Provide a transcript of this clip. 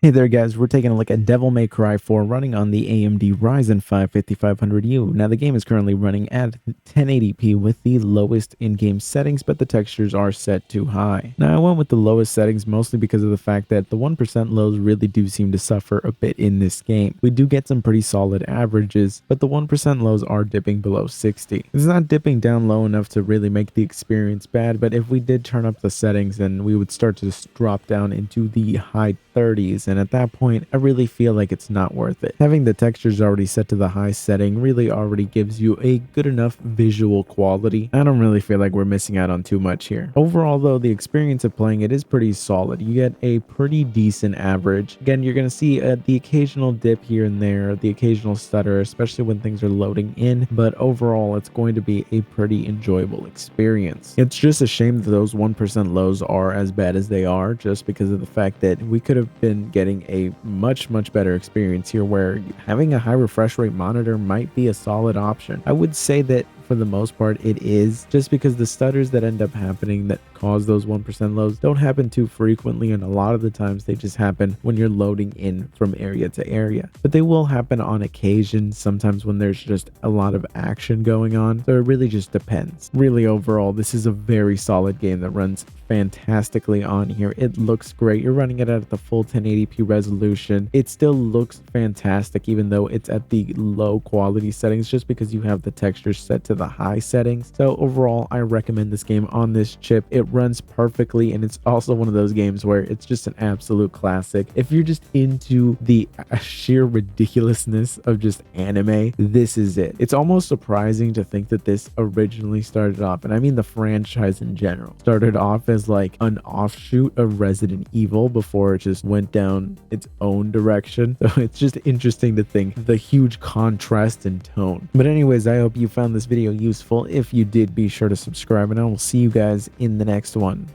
Hey there guys, we're taking a look at Devil May Cry 4 running on the AMD Ryzen 5 5500U. Now the game is currently running at 1080p with the lowest in-game settings, but the textures are set too high. Now I went with the lowest settings mostly because of the fact that the 1% lows really do seem to suffer a bit in this game. We do get some pretty solid averages, but the 1% lows are dipping below 60. It's not dipping down low enough to really make the experience bad, but if we did turn up the settings, then we would start to drop down into the high 30s, and at that point I really feel like it's not worth it. Having the textures already set to the high setting really already gives you a good enough visual quality. I don't really feel like we're missing out on too much here. Overall though, the experience of playing it is pretty solid. You get a pretty decent average. Again, you're going to see the occasional dip here and there, the occasional stutter, especially when things are loading in, but overall it's going to be a pretty enjoyable experience. It's just a shame that those 1% lows are as bad as they are, just because of the fact that we could have been getting a much better experience here, where having a high refresh rate monitor might be a solid option. I would say that for the most part it is, just because the stutters that end up happening that cause those 1% lows don't happen too frequently, and a lot of the times they just happen when you're loading in from area to area, but they will happen on occasion, sometimes when there's just a lot of action going on. So it really just depends. Really, overall this is a very solid game that runs fantastically on here. It looks great. You're running it at the full 1080p resolution. It still looks fantastic even though it's at the low quality settings, just because you have the textures set to the high settings. So overall I recommend this game on this chip. It runs perfectly, and it's also one of those games where it's just an absolute classic. If you're just into the sheer ridiculousness of just anime, this is it. It's almost surprising to think that this originally started off, and I mean the franchise in general, started off as like an offshoot of Resident Evil before it just went down its own direction. So it's just interesting to think the huge contrast in tone. But anyways, I hope you found this video useful. If you did, be sure to subscribe, and I will see you guys in the next one.